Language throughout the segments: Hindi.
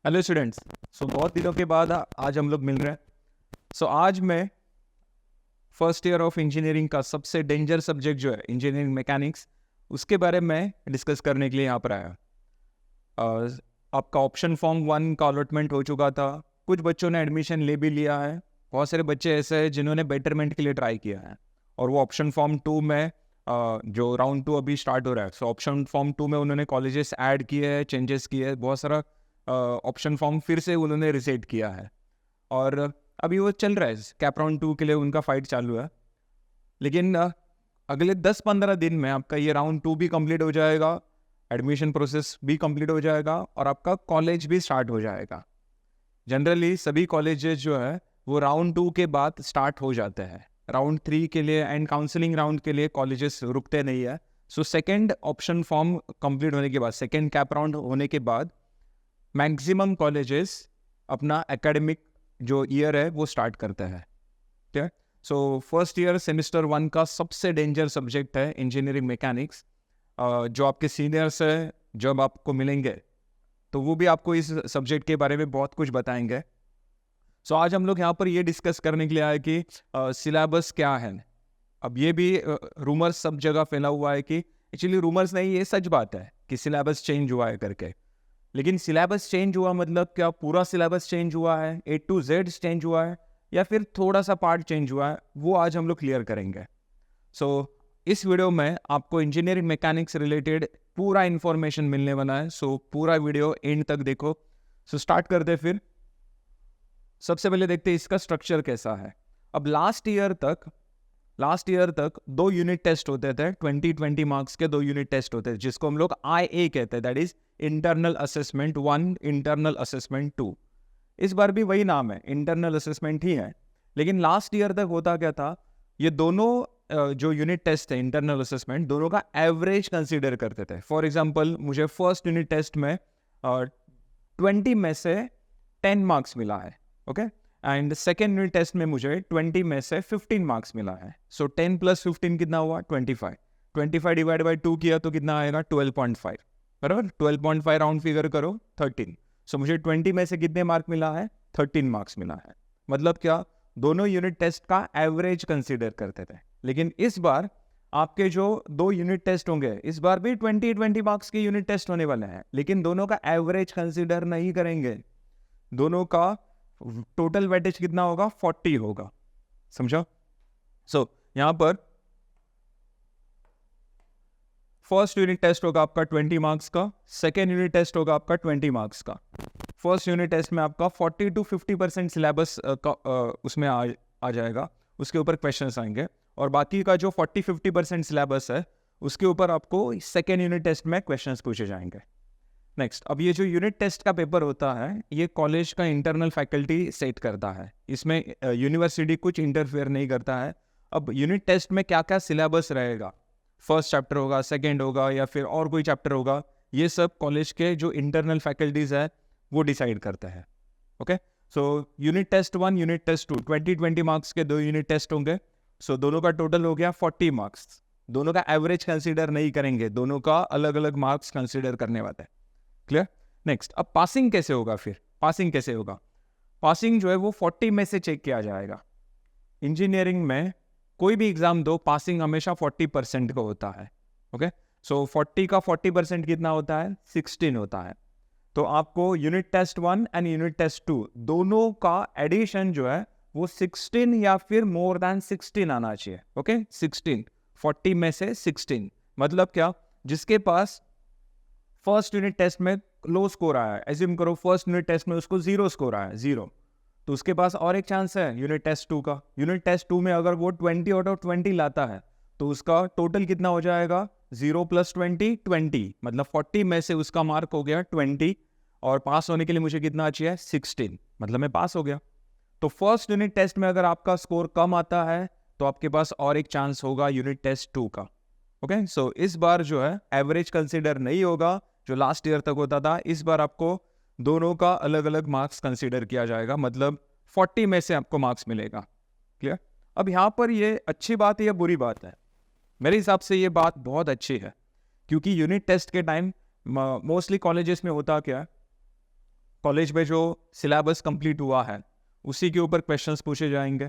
Hello students. बहुत दिनों के बाद आज हम लोग मिल रहे हैं। आज मैं फर्स्ट ईयर ऑफ इंजीनियरिंग का सबसे डेंजर सब्जेक्ट जो है इंजीनियरिंग मैकेनिक्स, उसके बारे में डिस्कस करने के लिए यहाँ पर आया। आपका ऑप्शन फॉर्म 1 का अलॉटमेंट हो चुका था। कुछ बच्चों ने एडमिशन ले भी लिया है। बहुत सारे बच्चे ऐसे हैं जिन्होंने बेटरमेंट के लिए ट्राई किया है और वो ऑप्शन फॉर्म 2 में जो राउंड 2 अभी स्टार्ट हो रहा है, ऑप्शन फॉर्म 2 में उन्होंने कॉलेजेस ऐड किए हैं, चेंजेस किए हैं, बहुत सारा ऑप्शन फॉर्म फिर से उन्होंने रिसेट किया है और अभी वो चल रहा है। कैप राउंड 2 के लिए उनका फाइट चालू है। लेकिन अगले 10-15 दिन में आपका ये राउंड 2 भी कंप्लीट हो जाएगा, एडमिशन प्रोसेस भी कंप्लीट हो जाएगा और आपका कॉलेज भी स्टार्ट हो जाएगा। जनरली सभी कॉलेजेस जो है वो राउंड 2 के बाद स्टार्ट हो जाते हैं। राउंड 3 के लिए एंड काउंसलिंग राउंड के लिए कॉलेजेस रुकते नहीं है। सेकेंड ऑप्शन फॉर्म कंप्लीट होने के बाद, सेकेंड कैप राउंड होने के बाद मैक्सिमम कॉलेजेस अपना एकेडमिक जो ईयर है वो स्टार्ट करते हैं। ठीक है। फर्स्ट ईयर सेमेस्टर 1 का सबसे डेंजर सब्जेक्ट है इंजीनियरिंग मैकेनिक्स। जो आपके सीनियर्स है जब आपको मिलेंगे तो वो भी आपको इस सब्जेक्ट के बारे में बहुत कुछ बताएंगे। आज हम लोग यहाँ पर ये डिस्कस करने के लिए आए कि सिलेबस क्या है। अब ये भी रूमर्स सब जगह फैला हुआ है कि एक्चुअली रूमर्स नहीं, ये सच बात है कि सिलेबस चेंज हुआ है करके। लेकिन सिलेबस चेंज हुआ मतलब क्या पूरा सिलेबस चेंज हुआ है, A to Z चेंज हुआ है, या फिर थोड़ा सा पार्ट चेंज हुआ है, वो आज हम लोग क्लियर करेंगे। इस वीडियो में आपको इंजीनियरिंग मैकेनिक्स रिलेटेड पूरा इन्फॉर्मेशन मिलने वाला है। पूरा वीडियो एंड तक देखो। स्टार्ट करते फिर। सबसे पहले देखते हैं इसका स्ट्रक्चर कैसा है। अब लास्ट ईयर तक 2 यूनिट टेस्ट होते थे, 20 मार्क्स के 2 यूनिट टेस्ट होते थे, जिसको हम लोग IA कहते हैं, that is internal assessment 1, internal assessment 2। इस बार भी वही नाम है, इंटरनल असेसमेंट ही है। लेकिन लास्ट ईयर तक होता क्या था, ये दोनों जो यूनिट टेस्ट थे इंटरनल असेसमेंट, दोनों का एवरेज कंसीडर करते थे। फॉर एग्जांपल मुझे फर्स्ट यूनिट टेस्ट में 20 में से 10 मार्क्स मिला है, okay, and second unit test में मुझे 20 में से 15 मार्क्स मिला है। 10 + 15 कितना हुआ? 25। 25 डिवाइड बाई 2 किया तो कितना आएगा? 12.5, बराबर। 12.5 राउंड फिगर करो 13। मुझे 20 में से कितने मार्क मिला है? 13 मार्क्स मिला है। मतलब क्या, दोनों यूनिट टेस्ट का एवरेज कंसीडर करते थे। लेकिन इस बार आपके जो 2 यूनिट टेस्ट होंगे, इस बार भी 20 मार्क्स के यूनिट टेस्ट होने वाले हैं, लेकिन दोनों का एवरेज कंसीडर नहीं करेंगे। दोनों का टोटल वेटेज कितना होगा? 40 होगा। समझो? यहां पर फर्स्ट यूनिट टेस्ट होगा आपका 20 मार्क्स का, सेकेंड यूनिट टेस्ट होगा आपका 20 मार्क्स का। फर्स्ट यूनिट टेस्ट में आपका 40 to 50% सिलेबस उसमें आ जाएगा, उसके ऊपर क्वेश्चंस आएंगे, और बाकी का जो 40-50% सिलेबस है उसके ऊपर आपको सेकेंड यूनिट टेस्ट में क्वेश्चंस पूछे जाएंगे। नेक्स्ट, अब ये जो यूनिट टेस्ट का पेपर होता है, ये कॉलेज का इंटरनल फैकल्टी सेट करता है। इसमें यूनिवर्सिटी कुछ इंटरफेयर नहीं करता है। अब यूनिट टेस्ट में क्या क्या सिलेबस रहेगा, फर्स्ट चैप्टर होगा, सेकेंड होगा, या फिर और कोई चैप्टर होगा, ये सब कॉलेज के जो इंटरनल फैकल्टीज है वो डिसाइड करता है। Okay, unit test 1, unit test 2, 20 marks के 2 यूनिट टेस्ट होंगे। दोनों का टोटल हो गया 40 मार्क्स। दोनों का एवरेज कंसीडर नहीं करेंगे, दोनों का अलग अलग मार्क्स कंसीडर करने वाले हैं। क्लियर? नेक्स्ट, अब पासिंग कैसे होगा? पासिंग जो है वो 40 में से चेक किया जाएगा। इंजीनियरिंग में कोई भी एग्जाम दो, पासिंग हमेशा 40% का होता है। ओके, 40 का 40% कितना होता है? 16 होता है। तो आपको unit test 1 and unit test 2 दोनों का एडिशन जो है वो 16 या फिर मोर देन 16 आना चाहिए। ओके, 16, 40 में से 16 मतलब क्या, जिसके पास फर्स्ट यूनिट टेस्ट में लो स्कोर आया है, एज्यूम करो फर्स्ट यूनिट टेस्ट में उसको 0 स्कोर आया है, 0, तो उसके पास और एक चांस है यूनिट टेस्ट 2 का। यूनिट टेस्ट 2 में अगर वो 20 आउट ऑफ 20 लाता है तो उसका टोटल कितना हो जाएगा? 0 + 20, 20, मतलब 40 में से उसका मार्क हो गया 20, और पास होने के लिए मुझे कितना चाहिए? 16, मतलब मैं पास हो गया। तो फर्स्ट यूनिट टेस्ट में अगर आपका स्कोर कम आता है तो आपके पास और एक चांस होगा यूनिट टेस्ट 2 का। ओके, इस बार जो है एवरेज कंसीडर नहीं होगा जो लास्ट ईयर तक होता था। इस बार आपको दोनों का अलग अलग मार्क्स कंसीडर किया जाएगा, मतलब 40 में से आपको मार्क्स मिलेगा। क्लियर? अब यहाँ पर ये अच्छी बात है या बुरी बात है? मेरे हिसाब से ये बात बहुत अच्छी है, क्योंकि यूनिट टेस्ट के टाइम मोस्टली कॉलेजेस में होता क्या है, कॉलेज में जो सिलेबस कंप्लीट हुआ है उसी के ऊपर क्वेश्चंस पूछे जाएंगे,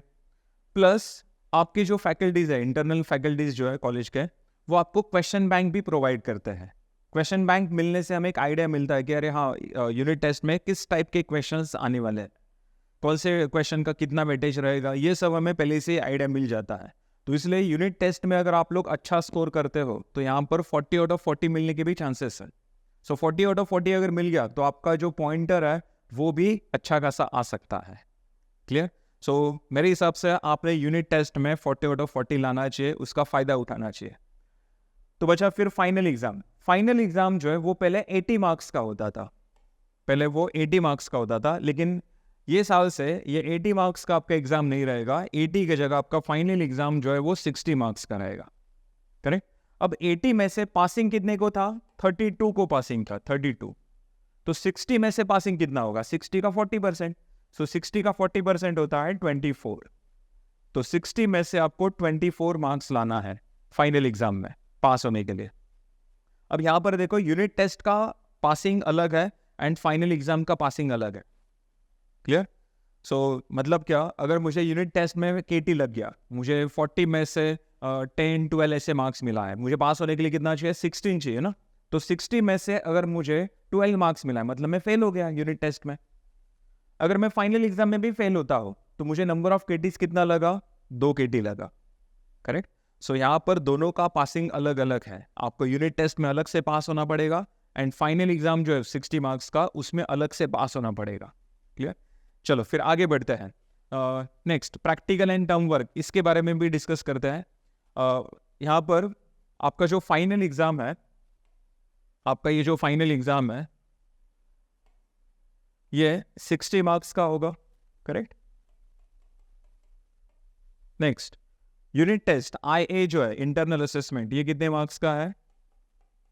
प्लस आपकी जो फैकल्टीज़ है, इंटरनल फैकल्टीज़ जो है कॉलेज के, वो आपको क्वेश्चन बैंक भी प्रोवाइड करते हैं। क्वेश्चन बैंक मिलने से हमें एक आइडिया मिलता है कि अरे हाँ, यूनिट टेस्ट में किस टाइप के क्वेश्चंस आने वाले हैं, कौन से क्वेश्चन का कितना वेटेज रहेगा, ये सब हमें पहले से आइडिया मिल जाता है। तो इसलिए यूनिट टेस्ट में अगर आप लोग अच्छा स्कोर करते हो तो यहाँ पर 40 आउट ऑफ 40 मिलने के भी चांसेस हैं। सो 40 आउट ऑफ 40 अगर मिल गया तो आपका जो पॉइंटर है वो भी अच्छा खासा आ सकता है। क्लियर? सो मेरे हिसाब से आपने यूनिट टेस्ट में 40 आउट ऑफ 40 लाना चाहिए, उसका फ़ायदा उठाना चाहिए। तो बचा फिर फाइनल एग्ज़ाम। फाइनल एग्ज़ाम जो है वो पहले 80 मार्क्स का होता था, पहले वो 80 मार्क्स का होता था, लेकिन ये साल से ये 80 मार्क्स का आपका एग्ज़ाम नहीं रहेगा। 80 की जगह आपका फाइनल एग्ज़ाम जो है वो 60 मार्क्स का रहेगा। करेक्ट? अब 80 में से पासिंग कितने को था? 32 को पासिंग था, 32। तो 60 में से पासिंग कितना होगा? 60 का 40%। सो 60 का 40% होता है 24। तो 60 में से आपको 24 मार्क्स लाना है फाइनल एग्ज़ाम में पास होने के लिए। अब यहाँ पर देखो, यूनिट टेस्ट का पासिंग अलग है एंड फाइनल एग्ज़ाम का पासिंग अलग है। क्लियर? सो मतलब क्या, अगर मुझे यूनिट टेस्ट में केटी लग गया, मुझे 40 में से 10-12 ऐसे मार्क्स मिला है, मुझे पास होने के लिए कितना चाहिए? 16 चाहिए ना। तो 60 में से अगर मुझे 12 मार्क्स मिला है, मतलब मैं फेल हो गया यूनिट टेस्ट में। अगर मैं फाइनल एग्जाम में भी फेल होता हूँ तो मुझे नंबर ऑफ केटीज कितना लगा? 2 केटी लगा। करेक्ट? सो यहाँ पर दोनों का पासिंग अलग अलग है। आपको यूनिट टेस्ट में अलग से पास होना पड़ेगा एंड फाइनल एग्जाम जो है 60 मार्क्स का, उसमें अलग से पास होना पड़ेगा। क्लियर? चलो फिर आगे बढ़ते हैं। Next, practical and term work, इसके बारे में भी डिस्कस करते हैं। यहाँ पर आपका जो फाइनल एग्जाम है, आपका ये जो फाइनल एग्जाम है ये 60 मार्क्स का होगा। Correct? Next, unit test IA जो है, इंटरनल असेसमेंट, ये कितने मार्क्स का है?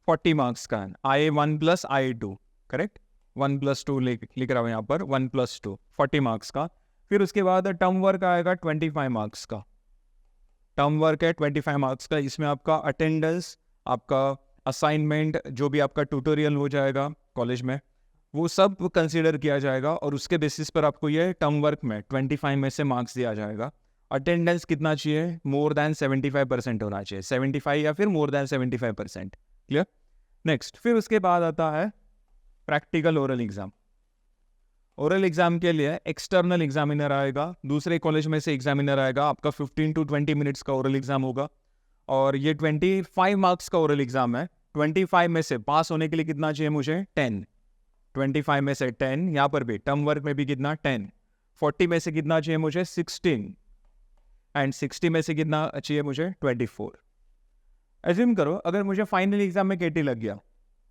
40 मार्क्स का है। IA1 plus IA2। करेक्ट? 1 + 2 लिख रहा हूँ यहाँ पर, 1 + 2 40 मार्क्स का। फिर उसके बाद टर्म वर्क आएगा 25 मार्क्स का। टर्म वर्क है 25 मार्क्स का। इसमें आपका अटेंडेंस, आपका असाइनमेंट, जो भी आपका ट्यूटोरियल हो जाएगा कॉलेज में, वो सब कंसीडर किया जाएगा और उसके बेसिस पर आपको ये टर्म वर्क में 25 में से मार्क्स दिया जाएगा। अटेंडेंस कितना चाहिए? मोर देन 75% होना चाहिए, 75 या फिर मोर देन 75%। क्लियर? नेक्स्ट, फिर उसके बाद आता है practical oral exam. Oral exam के लिए एक्सटर्नल एग्जामिनर आएगा, दूसरे कॉलेज में से एग्जामिनर आएगा। आपका 15 to 20 मिनट्स का ओरल एग्जाम होगा और ये 25 मार्क्स का ओरल एग्जाम है। 25 में से पास होने के लिए कितना चाहिए मुझे? 10। 25 में से 10, यहाँ पर भी टर्म वर्क में भी कितना? 10। 40 में से कितना चाहिए मुझे? 16। एंड 60 में से कितना चाहिए मुझे? 24। एज्यूम करो अगर मुझे फाइनल एग्जाम में केटी लग गया,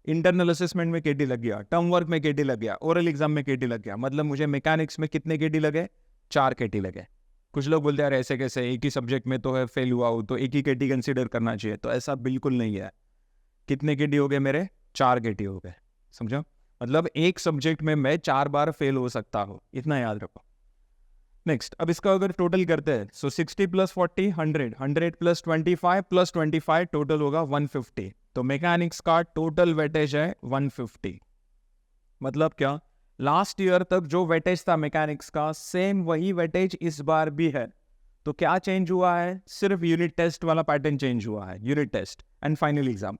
इंटरनल असेसमेंट में केटी लग गया, टर्म वर्क में केटी लग गया, ओरल एग्जाम में केटी लग गया, मतलब मुझे मैकेनिक्स में कितने केटी लगे? 4 केटी लगे। कुछ लोग बोलते हैं ऐसे कैसे, एक ही सब्जेक्ट में तो है फेल हुआ हो तो एक ही केटी कंसीडर करना चाहिए, तो ऐसा बिल्कुल नहीं है। कितने केटी हो गए मेरे? 4 केटी हो गए। समझो? मतलब एक सब्जेक्ट में मैं 4 बार फेल हो सकता हूँ, इतना याद रखो। नेक्स्ट, अब इसका अगर टोटल करते हैं, सो 60 + 40 100, 100 + 25 + 25 टोटल होगा 150। तो मैकेनिक्स का टोटल वेटेज है 150। मतलब क्या? लास्ट ईयर तक जो वेटेज था मैकेनिक्स का, सेम वही वेटेज इस बार भी है। तो क्या चेंज हुआ है? सिर्फ यूनिट टेस्ट वाला पैटर्न चेंज हुआ है। Unit test and final exam.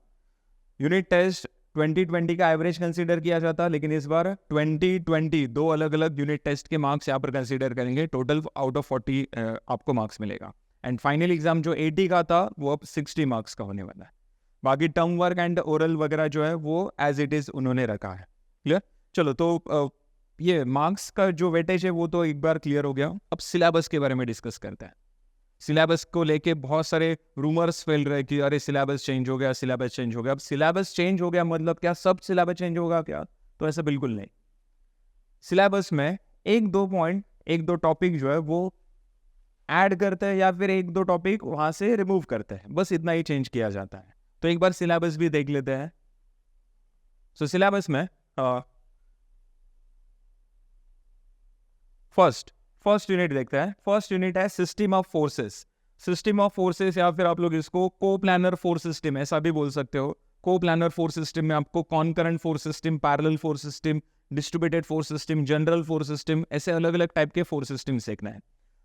Unit test 2020 का एवरेज कंसीडर किया जाता, लेकिन इस बार 2020 दो अलग अलग यूनिट टेस्ट के मार्क्स यहाँ पर कंसीडर करेंगे। टोटल आउट ऑफ 40 आपको मार्क्स मिलेगा। एंड फाइनल एग्जाम जो 80 का था वो अब 60 मार्क्स का होने वाला है। बाकी टर्म वर्क एंड ओरल वगैरह जो है वो एज इट इज़ उन्होंने रखा है। क्लियर? चलो, तो ये मार्क्स का जो वेटेज है वो तो एक बार क्लियर हो गया। अब सिलेबस के बारे में डिस्कस करते हैं। सिलेबस को लेके बहुत सारे रूमर्स फैल रहे कि अरे सिलेबस चेंज हो गया, सिलेबस चेंज हो गया। अब सिलेबस चेंज हो गया मतलब क्या सब सिलेबस चेंज होगा क्या? तो ऐसा बिल्कुल नहीं। सिलेबस में 1-2 पॉइंट, 1-2 टॉपिक जो है वो ऐड करते हैं या फिर 1-2 टॉपिक वहां से रिमूव करते हैं, बस इतना ही चेंज किया जाता है। तो एक बार सिलेबस भी देख लेते हैं। सो सिलेबस में फर्स्ट यूनिट देखते हैं। फर्स्ट यूनिट है system of forces. System of forces या फिर आप लोग इसको को प्लानर फोर्स सिस्टम ऐसा भी बोल सकते हो। को प्लानर फोर्स सिस्टम में आपको concurrent force system, parallel force system, distributed force system, general force system, ऐसे अलग अलग टाइप के फोर्स सिस्टम सीखना है.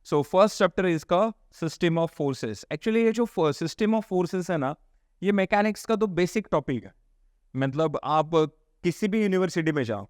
सो फर्स्ट चैप्टर इसका सिस्टम ऑफ फोर्सेस. एक्चुअली ये जो सिस्टम ऑफ फोर्सेस है ना, ये मैकेनिक्स का तो बेसिक टॉपिक है. मतलब आप किसी भी यूनिवर्सिटी में जाओ,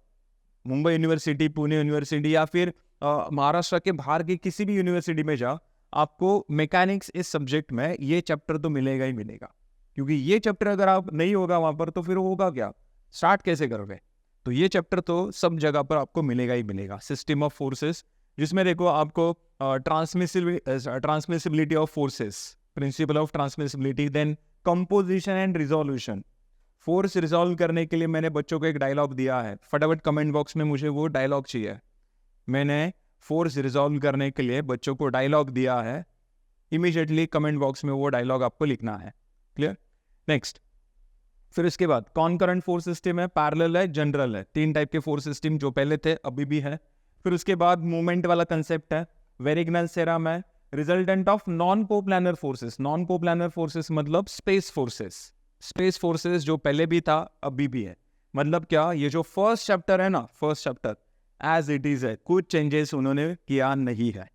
मुंबई यूनिवर्सिटी, पुणे यूनिवर्सिटी या फिर महाराष्ट्र के बाहर की किसी भी यूनिवर्सिटी में जाओ, आपको मैकेनिक्स इस सब्जेक्ट में ये चैप्टर तो मिलेगा ही मिलेगा. क्योंकि ये चैप्टर अगर आप नहीं होगा वहाँ पर तो फिर होगा क्या, स्टार्ट कैसे करोगे. तो ये चैप्टर तो सब जगह पर आपको मिलेगा ही मिलेगा. सिस्टम ऑफ फोर्सेस, जिसमें देखो आपको transmissibility of forces, principle of transmissibility, then composition and resolution. Force resolve करने के लिए मैंने बच्चों को एक डायलॉग दिया है, फटाफट कमेंट बॉक्स में मुझे वो डायलॉग चाहिए. मैंने फोर्स रिजॉल्व करने के लिए बच्चों को डायलॉग दिया है, इमीडिएटली कमेंट बॉक्स में वो डायलॉग आपको लिखना है. क्लियर. नेक्स्ट, फिर इसके बाद कॉन्करेंट फोर्स सिस्टम है, पैरेलल है, जनरल है. 3 टाइप के फोर्स सिस्टम जो पहले थे अभी भी है. फिर उसके बाद मूवमेंट वाला कंसेप्ट है, वेरिग्नल थ्योरम है, resultant of non coplanar forces. Non coplanar forces मतलब स्पेस फोर्सेस. स्पेस फोर्सेस जो पहले भी था अभी भी है. मतलब क्या, ये जो फर्स्ट चैप्टर है ना, first chapter as it is है, कुछ चेंजेस उन्होंने किया नहीं है.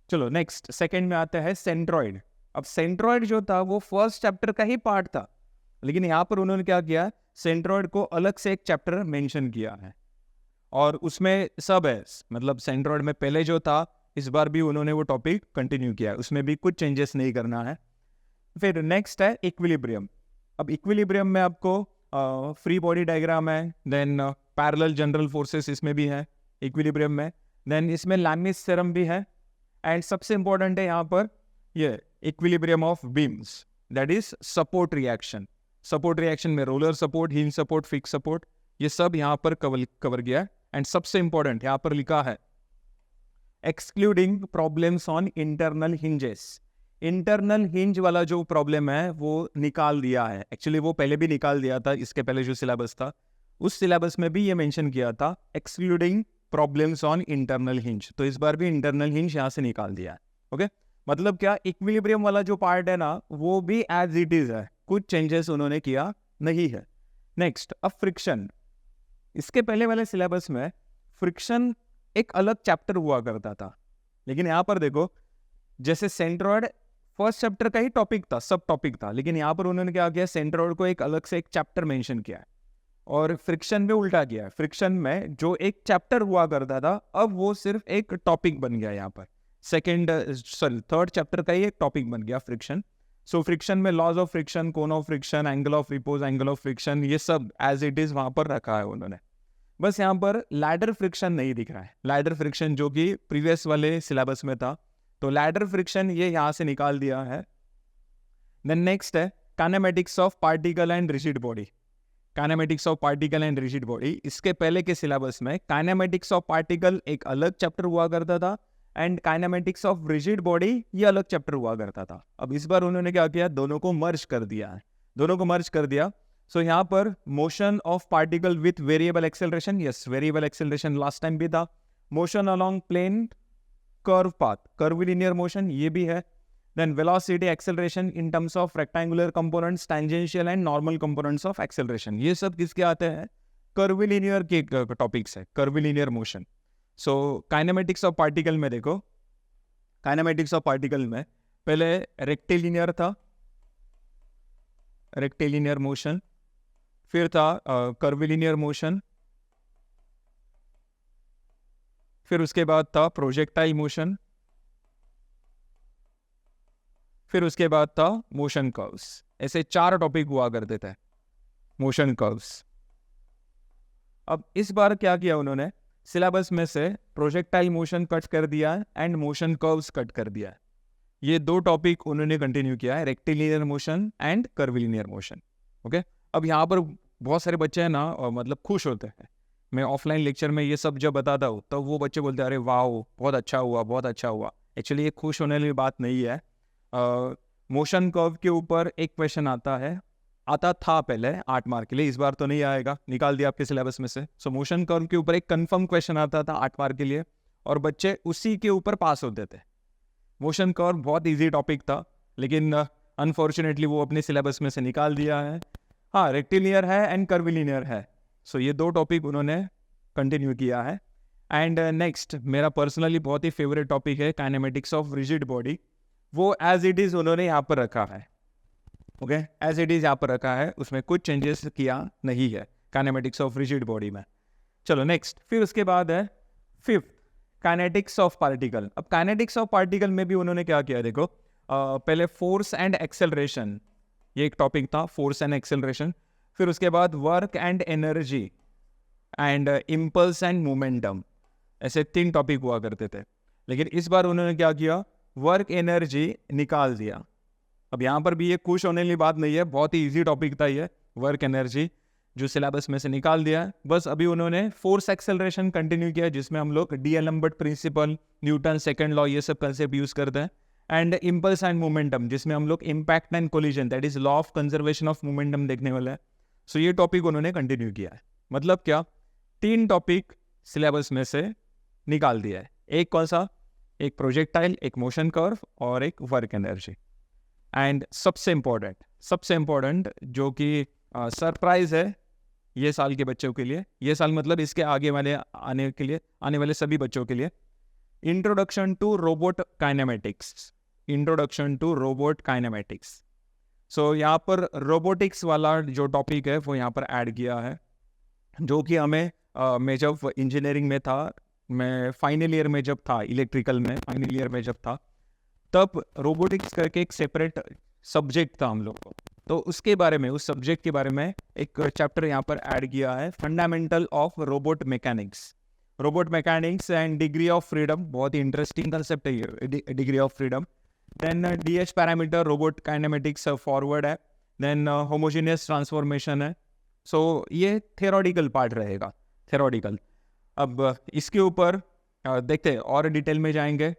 चलो नेक्स्ट, सेकंड में आता है सेंट्रॉइड. अब सेंट्रॉइड जो था वो फर्स्ट चैप्टर का ही पार्ट था, लेकिन यहाँ पर उन्होंने क्या किया, सेंट्रॉइड को अलग से एक चैप्टर मेंशन किया है और उसमें सब है. मतलब सेंट्रॉइड में पहले जो था, इस बार भी उन्होंने वो टॉपिक कंटिन्यू किया है, उसमें भी कुछ चेंजेस नहीं करना है. फिर नेक्स्ट है इक्विलिब्रियम. अब इक्विलिब्रियम में आपको फ्री बॉडी डायग्राम है, देन पैरेलल जनरल फोर्सेस इसमें भी है इक्विलिब्रियम में, देन इसमें लैमिस थ्योरम भी है, एंड सबसे इंपॉर्टेंट है यहाँ पर ये equilibrium of beams, that is support reaction. Support reaction में roller support, hinge support, fix support, ये सब यहाँ पर कवर गया. एंड सबसे इंपॉर्टेंट यहाँ पर लिखा है excluding problems on internal hinges. Internal hinge वाला जो प्रॉब्लम है वो निकाल दिया है. एक्चुअली वो पहले भी निकाल दिया था, इसके पहले जो सिलेबस था उस सिलेबस में भी ये मेंशन किया था excluding problems on internal hinge. तो इस बार भी इंटरनल हिंज यहाँ से निकाल दिया है. ओके, मतलब क्या, इक्विलिब्रियम वाला जो पार्ट है ना वो भी एज इट इज है, कुछ चेंजेस उन्होंने किया नहीं है. नेक्स्ट, अब फ्रिक्शन. इसके पहले वाले सिलेबस में फ्रिक्शन एक अलग चैप्टर हुआ करता था, लेकिन यहाँ पर देखो, जैसे सेंट्रॉइड फर्स्ट चैप्टर का ही टॉपिक था, सब टॉपिक था, लेकिन यहाँ पर उन्होंने क्या किया, सेंट्रॉइड को एक अलग से एक चैप्टर मेंशन किया है. और फ्रिक्शन में उल्टा किया है. फ्रिक्शन में जो एक चैप्टर हुआ करता था अब वो सिर्फ एक टॉपिक बन गया. यहाँ पर थर्ड चैप्टर का ही एक टॉपिक बन गया फ्रिक्शन. सो फ्रिक्शन में laws of friction, cone of friction, angle of repose, angle of friction, ये सब एज इट इज वहां पर रखा है उन्होंने. बस यहाँ पर लैडर फ्रिक्शन नहीं दिख रहा है. लैडर फ्रिक्शन जो कि प्रीवियस वाले सिलेबस में था, तो लैडर फ्रिक्शन ये यहाँ से निकाल दिया है. देन नेक्स्ट है kinematics of particle and rigid body. Kinematics of particle and rigid body, इसके पहले के सिलेबस में काइनेमेटिक्स ऑफ पार्टिकल एक अलग चैप्टर हुआ करता था and kinematics of rigid body ये अलग चैप्टर हुआ करता था. अब इस बार उन्होंने क्या किया, दोनों को मर्ज कर दिया है, दोनों को मर्ज कर दिया. सो यहाँ पर motion of particle with variable acceleration, yes variable acceleration last time भी था. Motion along plane curve path, curvilinear motion ये भी है. Then velocity acceleration in terms of rectangular components, tangential and normal components of acceleration, ये सब किसके आते हैं, कर्विलिनियर के टॉपिक्स है, curvilinear motion. So kinematics of particle में देखो, काइनेमेटिक्स ऑफ पार्टिकल में पहले रेक्टिलिनियर था, रेक्टिलिनियर मोशन, फिर था कर्विलिनियर मोशन, फिर उसके बाद था प्रोजेक्टाइल मोशन, फिर उसके बाद था मोशन कर्व्स. ऐसे 4 टॉपिक हुआ करते थे मोशन कर्व्स. अब इस बार क्या किया उन्होंने, सिलेबस में से प्रोजेक्टाइल मोशन कट कर दिया एंड मोशन कर्व्स कट कर दिया. ये 2 टॉपिक उन्होंने कंटिन्यू किया है, rectilinear motion and curvilinear motion. Okay, अब यहाँ पर बहुत सारे बच्चे हैं ना, मतलब खुश होते हैं. मैं ऑफलाइन लेक्चर में ये सब जब बताता हूँ तब वो बच्चे बोलते हैं अरे वाह बहुत अच्छा हुआ, बहुत अच्छा हुआ. एक्चुअली ये खुश होने वाली बात नहीं है. मोशन कर्व के ऊपर एक क्वेश्चन आता था पहले 8 मार्क के लिए, इस बार तो नहीं आएगा, निकाल दिया आपके सिलेबस में से. सो मोशन कर्व के ऊपर एक कंफर्म क्वेश्चन आता था 8 मार्क के लिए और बच्चे उसी के ऊपर पास होते थे. मोशन कर्व बहुत इजी टॉपिक था, लेकिन अनफॉर्चुनेटली वो अपने सिलेबस में से निकाल दिया है. हाँ, रेक्टिलिनियर है एंड कर्विलिनियर है. सो ये 2 टॉपिक उन्होंने कंटिन्यू किया है। एंड नेक्स्ट मेरा पर्सनली बहुत ही फेवरेट टॉपिक है काइनेमेटिक्स ऑफ रिजिड बॉडी, वो एज इट इज़ उन्होंने यहाँ पर रखा है। ओके, एज इट इज़ यहाँ पर रखा है, उसमें कुछ चेंजेस किया नहीं है काइनेमेटिक्स ऑफ रिजिड बॉडी में। चलो नेक्स्ट, फिर उसके बाद है फिफ्थ काइनेटिक्स ऑफ पार्टिकल। अब काइनेटिक्स ऑफ पार्टिकल में भी उन्होंने क्या किया, देखो पहले फोर्स एंड एक्सेलरेशन, ये एक टॉपिक था, फोर्स एंड एक्सेलरेशन। फिर उसके बाद work and energy and impulse and momentum, ऐसे 3 टॉपिक हुआ करते थे। लेकिन इस बार उन्होंने क्या किया, वर्क एनर्जी निकाल दिया। अब यहाँ पर भी ये खुश होने वाली बात नहीं है, बहुत ही इजी टॉपिक था ये वर्क एनर्जी, जो सिलेबस में से निकाल दिया। बस अभी उन्होंने फोर्स एक्सेलरेशन कंटिन्यू किया, जिसमें हम लोग डीएलएम्बर्ट प्रिंसिपल, न्यूटन सेकंड लॉ, ये सब कंसेप्ट यूज करते हैं। एंड इम्पल्स एंड मोमेंटम, जिसमें हम लोग impact and collision, that is law of conservation of momentum देखने वाला है। सो ये टॉपिक उन्होंने कंटिन्यू किया है। मतलब क्या, 3 टॉपिक सिलेबस में से निकाल दिया है। एक कौन सा, एक प्रोजेक्टाइल, एक मोशन कर्व और एक वर्क एनर्जी। एंड सबसे इम्पोर्टेंट जो कि सरप्राइज है ये साल के बच्चों के लिए, ये साल मतलब इसके आगे वाले आने वाले सभी बच्चों के लिए, introduction to robot kinematics. Introduction to robot kinematics. So यहाँ पर रोबोटिक्स वाला जो टॉपिक है वो यहाँ पर ऐड किया है, जो कि हमें मैं जब इंजीनियरिंग में था, मैं फाइनल ईयर में जब था, इलेक्ट्रिकल में फाइनल ईयर में जब था, तब रोबोटिक्स करके एक सेपरेट सब्जेक्ट था हम लोग को। तो उसके बारे में, उस सब्जेक्ट के बारे में एक चैप्टर यहाँ पर ऐड किया है, fundamental of robot mechanics. Robot mechanics and degree of freedom, बहुत ही इंटरेस्टिंग कंसेप्ट है ये, degree of freedom. Then DH parameter, robot kinematics forward है। देन होमोजेनियस ट्रांसफॉर्मेशन है। सो ये थ्योरेटिकल पार्ट रहेगा, थ्योरेटिकल। अब इसके ऊपर देखते हैं और डिटेल में जाएंगे।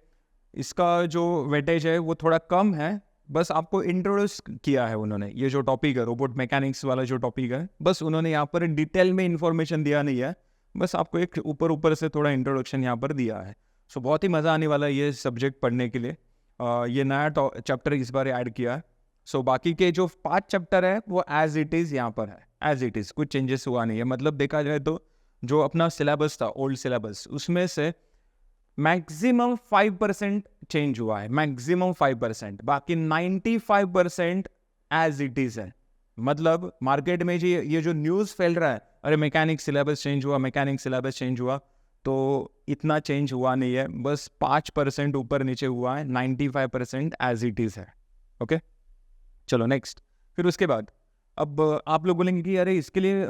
इसका जो वेटेज है वो थोड़ा कम है, बस आपको इंट्रोड्यूस किया है उन्होंने। ये जो टॉपिक है रोबोट मैकेनिक्स वाला जो टॉपिक है, बस उन्होंने यहाँ पर डिटेल में इंफॉर्मेशन दिया नहीं है, बस आपको एक ऊपर से थोड़ा इंट्रोडक्शन यहाँ पर दिया है। सो बहुत ही मज़ा आने वाला है ये सब्जेक्ट पढ़ने के लिए। ये नया चैप्टर इस बार ऐड किया है। सो बाकी के जो 5 चैप्टर है वो एज इट इज़ यहाँ पर है, एज इट इज़, कुछ चेंजेस हुआ नहीं है। मतलब देखा जाए तो जो अपना सिलेबस था, ओल्ड सिलेबस, उसमें से मैक्सिमम 5% चेंज हुआ है, मैक्सिमम 5%, बाकी 95% एज इट इज़ है। मतलब मार्केट में जी ये जो न्यूज़ फैल रहा है, अरे मैकेनिक्स सिलेबस चेंज हुआ, मैकेनिक्स सिलेबस चेंज हुआ, तो इतना चेंज हुआ नहीं है, बस 5% ऊपर नीचे हुआ है, 95% एज इट इज़ है। ओके, चलो नेक्स्ट। फिर उसके बाद अब आप लोग बोलेंगे कि अरे इसके लिए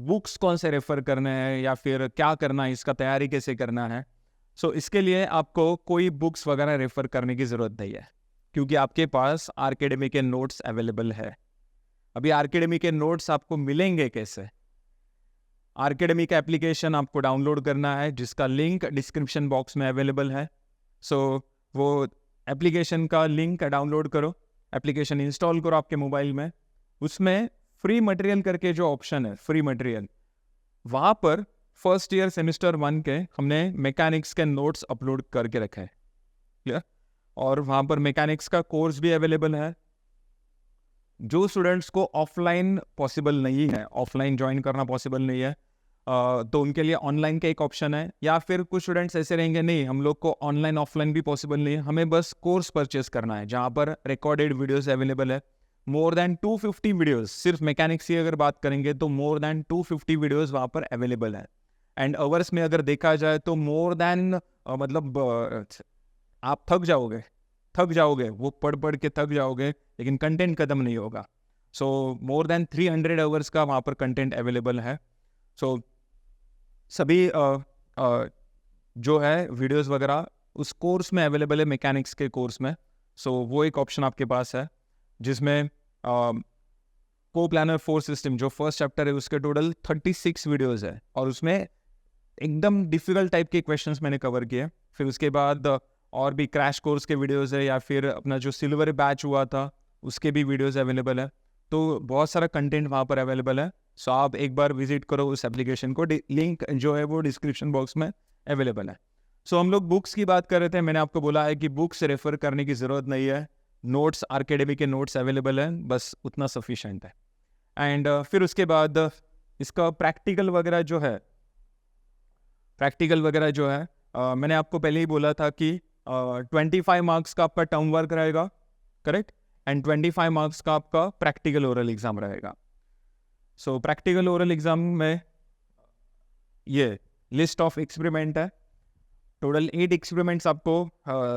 बुक्स कौन से रेफर करने हैं या फिर क्या करना है, इसका तैयारी कैसे करना है। सो इसके लिए आपको कोई बुक्स वगैरह रेफर करने की ज़रूरत नहीं है, क्योंकि आपके पास आरकेडमी के नोट्स अवेलेबल है। अभी आरकेडमी के नोट्स आपको मिलेंगे कैसे, आरकेडमी का एप्लीकेशन आपको डाउनलोड करना है, जिसका लिंक डिस्क्रिप्शन बॉक्स में अवेलेबल है। सो वो एप्लीकेशन का लिंक डाउनलोड करो, एप्लीकेशन इंस्टॉल करो आपके मोबाइल में। उसमें फ्री मटेरियल करके जो ऑप्शन है, फ्री मटेरियल, वहाँ पर फर्स्ट ईयर सेमेस्टर 1 के हमने मैकेनिक्स के नोट्स अपलोड करके रखे हैं, क्लियर। और वहाँ पर मैकेनिक्स का कोर्स भी अवेलेबल है। जो स्टूडेंट्स को ऑफलाइन पॉसिबल नहीं है, ऑफलाइन ज्वाइन करना पॉसिबल नहीं है, तो उनके लिए ऑनलाइन का एक ऑप्शन है। या फिर कुछ स्टूडेंट्स ऐसे रहेंगे, नहीं हम लोग को ऑनलाइन ऑफलाइन भी पॉसिबल नहीं है, हमें बस कोर्स परचेस करना है, जहाँ पर रिकॉर्डेड वीडियोस अवेलेबल है, मोर देन 250 वीडियोस। सिर्फ मैकेनिक्स की अगर बात करेंगे तो मोर देन 250 वीडियोस वहाँ पर अवेलेबल है। एंड आवर्स में अगर देखा जाए तो मोर देन मतलब आप थक जाओगे, वो पढ़ के थक जाओगे, लेकिन कंटेंट खत्म नहीं होगा। सो मोर देन 300 आवर्स का वहाँ पर कंटेंट अवेलेबल है। सो सभी जो है वीडियोस वगैरह उस कोर्स में अवेलेबल है, मैकेनिक्स के कोर्स में। सो वो एक ऑप्शन आपके पास है, जिसमें को प्लानर 4 सिस्टम जो फर्स्ट चैप्टर है उसके टोटल 36 वीडियोस है, और उसमें एकदम डिफिकल्ट टाइप के क्वेश्चंस मैंने कवर किए। फिर उसके बाद और भी क्रैश कोर्स के वीडियोस है, या फिर अपना जो सिल्वर बैच हुआ था उसके भी वीडियोस अवेलेबल है। तो बहुत सारा कंटेंट वहाँ पर अवेलेबल है। सो आप एक बार विजिट करो उस एप्लीकेशन को, लिंक जो है वो डिस्क्रिप्शन बॉक्स में अवेलेबल है। सो हम लोग बुक्स की बात कर रहे थे, मैंने आपको बोला है कि बुक्स रेफर करने की ज़रूरत नहीं है, नोट्स आरकेडमी के नोट्स अवेलेबल हैं, बस उतना सफिशेंट है। एंड फिर उसके बाद इसका प्रैक्टिकल वगैरह जो है प्रैक्टिकल वगैरह जो है मैंने आपको पहले ही बोला था कि 25 मार्क्स का आपका टर्म वर्क रहेगा, करेक्ट, एंड 25 मार्क्स का आपका प्रैक्टिकल ओरल एग्जाम रहेगा। सो प्रैक्टिकल ओरल एग्जाम में ये लिस्ट ऑफ एक्सपेरिमेंट है, टोटल 8 एक्सपेरिमेंट्स आपको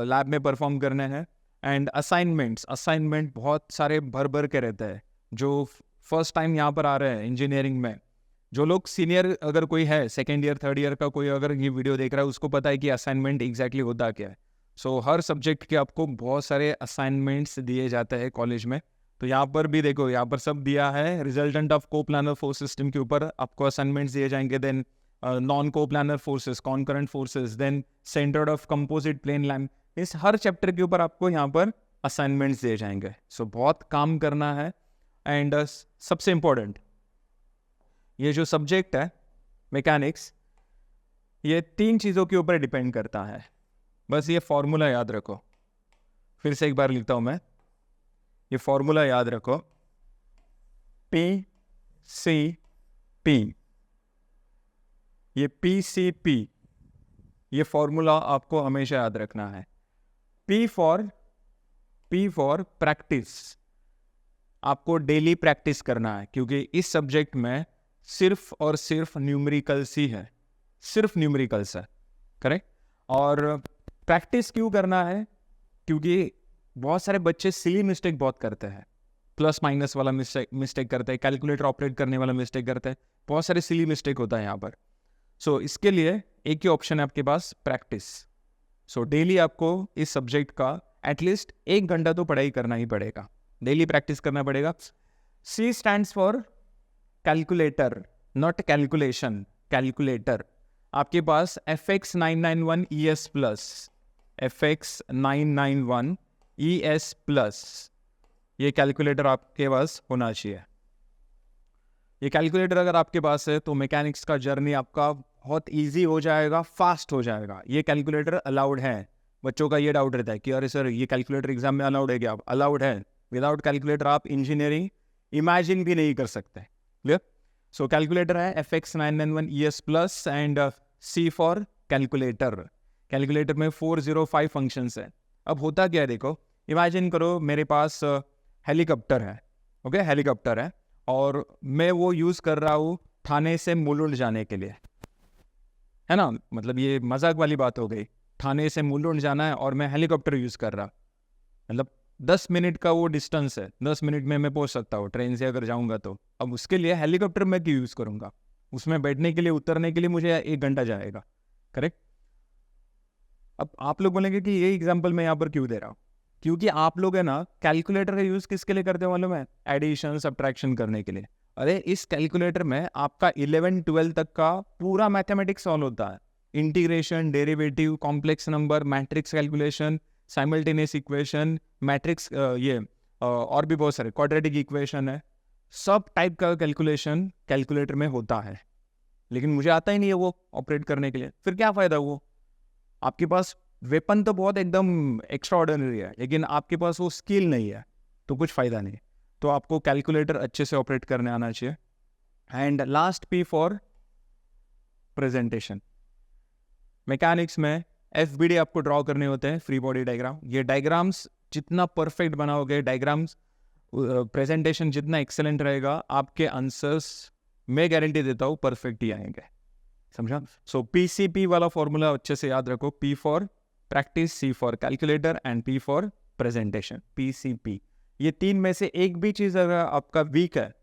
लैब में परफॉर्म करने हैं, एंड असाइनमेंट बहुत सारे भर के रहते हैं। जो फर्स्ट टाइम यहाँ पर आ रहे हैं इंजीनियरिंग में, जो लोग सीनियर अगर कोई है, सेकेंड ईयर थर्ड ईयर का कोई अगर ये वीडियो देख रहा है, उसको पता है कि असाइनमेंट एग्जैक्टली होता क्या है। सो हर सब्जेक्ट के आपको बहुत सारे असाइनमेंट्स दिए जाते हैं कॉलेज में। तो यहाँ पर भी देखो, यहाँ पर सब दिया है। Resultant of coplanar force system के ऊपर आपको असाइनमेंट्स दिए जाएंगे, then non coplanar forces, concurrent forces, then centroid of composite plane lamina, इस हर चैप्टर के ऊपर आपको यहाँ पर असाइनमेंट्स दिए जाएंगे। सो बहुत काम करना है। एंड सबसे इम्पोर्टेंट, ये जो सब्जेक्ट है मैकेनिक्स, ये 3 चीज़ों के ऊपर डिपेंड करता है। बस ये फॉर्मूला याद रखो, फिर से एक बार लिखता हूँ मैं, ये फॉर्मूला याद रखो, PCP, ये PCP, ये फॉर्मूला आपको हमेशा याद रखना है। P फॉर प्रैक्टिस, आपको डेली प्रैक्टिस करना है, क्योंकि इस सब्जेक्ट में सिर्फ और सिर्फ न्यूमेरिकल्स ही है, सिर्फ न्यूमेरिकल्स है, करेक्ट। और प्रैक्टिस क्यों करना है? क्योंकि बहुत सारे बच्चे सिली मिस्टेक बहुत करते हैं, प्लस माइनस वाला मिस्टेक करते हैं, कैलकुलेटर ऑपरेट करने वाला मिस्टेक करते हैं, बहुत सारे सिली मिस्टेक होता है यहाँ पर। सो इसके लिए एक ही ऑप्शन है आपके पास, प्रैक्टिस। सो डेली आपको इस सब्जेक्ट का एटलीस्ट 1 घंटा तो पढ़ाई करना ही पड़ेगा, डेली प्रैक्टिस करना पड़ेगा। C stands for calculator, not calculation, calculator. आपके पास FX991 ES plus, FX991 ES plus, ये कैलकुलेटर आपके पास होना चाहिए। ये कैलकुलेटर अगर आपके पास है तो मैकेनिक्स का जर्नी आपका बहुत इजी हो जाएगा, फास्ट हो जाएगा। ये कैलकुलेटर अलाउड है। बच्चों का ये डाउट रहता है कि अरे सर ये कैलकुलेटर एग्जाम में अलाउड है क्या? अलाउड है। विदाउट कैलकुलेटर आप इंजीनियरिंग इमेजिन भी नहीं कर सकते। क्लियर? सो कैलकुलेटर है FX991 ES plus and C for calculator. Calculator में 405 फंक्शंस है। अब होता क्या है, देखो, इमेजिन करो मेरे पास हेलीकॉप्टर है, ओके, हेलीकॉप्टर है, और मैं वो यूज़ कर रहा हूँ ठाणे से मुलुंड जाने के लिए, है ना। मतलब ये मजाक वाली बात हो गई, ठाणे से मुलुंड जाना है और मैं हेलीकॉप्टर यूज़ कर रहा, मतलब 10 मिनट का वो डिस्टेंस है, 10 मिनट में मैं पहुंच सकता हूँ ट्रेन से अगर जाऊंगा तो। अब उसके लिए हेलीकॉप्टर मैं क्यों यूज़ करूंगा? उसमें बैठने के लिए, उतरने के लिए मुझे 1 घंटा जाएगा, करेक्ट। अब आप लोग बोलेंगे कि ये एग्जाम्पल मैं यहाँ पर क्यों दे रहा हूँ? क्योंकि आप लोग है ना, कैलकुलेटर का यूज़ किसके लिए करते हो मालूम है? एडिशन सब्ट्रैक्शन करने के लिए। अरे इस कैलकुलेटर में आपका 11-12 तक का पूरा मैथमेटिक्स सॉल्व होता है। Integration, derivative, complex number, matrix calculation, simultaneous equation, matrix, और भी बहुत सारे, क्वाड्रेटिक इक्वेशन है, सब टाइप का कैलकुलेशन कैलकुलेटर में होता है। लेकिन मुझे आता ही नहीं है वो ऑपरेट करने के लिए। फिर क्या फ़ायदा? वो आपके पास वेपन तो बहुत एकदम एक्स्ट्रा ऑर्डिनरी है, लेकिन आपके पास वो स्किल नहीं है, तो कुछ फ़ायदा नहीं। तो आपको कैलकुलेटर अच्छे से ऑपरेट करने आना चाहिए। And last P for presentation. Mechanics में FBD आपको ड्रॉ करने होते हैं, फ्री बॉडी डायग्राम। ये डायग्राम्स जितना परफेक्ट बनाओगे, डायग्राम्स प्रेजेंटेशन जितना एक्सेलेंट रहेगा, आपके आंसर्स मैं गारंटी देता हूँ परफेक्ट ही आएंगे। समझा? सो PCP वाला फॉर्मूला अच्छे से याद रखो। P for practice, C for calculator and P for presentation, PCP। ये 3 में से एक भी चीज़ अगर आपका वीक है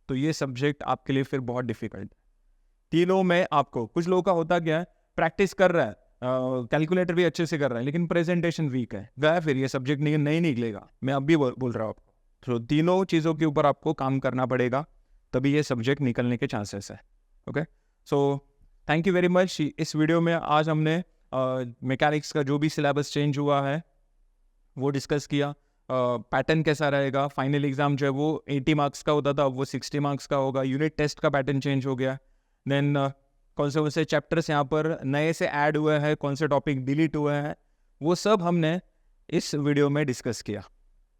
तो ये सब्जेक्ट आपके लिए फिर बहुत डिफिकल्ट। तीनों में आपको, कुछ लोगों का होता क्या है, प्रैक्टिस कर रहा है, कैलकुलेटर भी अच्छे से कर रहा है, लेकिन प्रेजेंटेशन वीक है, गया फिर ये सब्जेक्ट नहीं निकलेगा। मैं अब भी बोल रहा हूँ आपको। तो तीनों चीज़ों के ऊपर आपको काम करना पड़ेगा, तभी ये सब्जेक्ट निकलने के चांसेस है। Okay, so thank you very much. इस वीडियो में आज हमने मैकेनिक्स का जो भी सिलेबस चेंज हुआ है वो डिस्कस किया। पैटर्न कैसा रहेगा, फाइनल एग्जाम जो है वो 80 मार्क्स का होता था, अब वो 60 मार्क्स का होगा। यूनिट टेस्ट का पैटर्न चेंज हो गया। देन कौन से चैप्टर्स यहाँ पर नए से ऐड हुए हैं, कौन से टॉपिक डिलीट हुए हैं, वो सब हमने इस वीडियो में डिस्कस किया।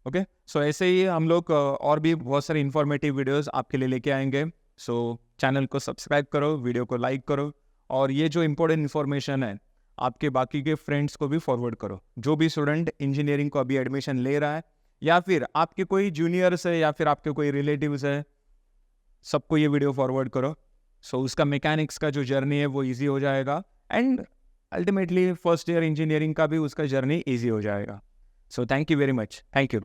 ओके, सो ऐसे ही हम लोग और भी बहुत सारे इंफॉर्मेटिव वीडियोस आपके लिए लेके आएंगे। सो चैनल को सब्सक्राइब करो, वीडियो को लाइक करो और ये जो इम्पोर्टेंट इन्फॉर्मेशन है आपके बाकी के फ्रेंड्स को भी फॉरवर्ड करो। जो भी स्टूडेंट इंजीनियरिंग को अभी एडमिशन ले रहा है या फिर आपके कोई जूनियर्स है या फिर आपके कोई रिलेटिव्स है, सबको ये वीडियो फॉरवर्ड करो। सो उसका मैकेनिक्स का जो जर्नी है वो ईजी हो जाएगा and ultimately first year engineering का भी उसका जर्नी ईजी हो जाएगा। So thank you very much. Thank you.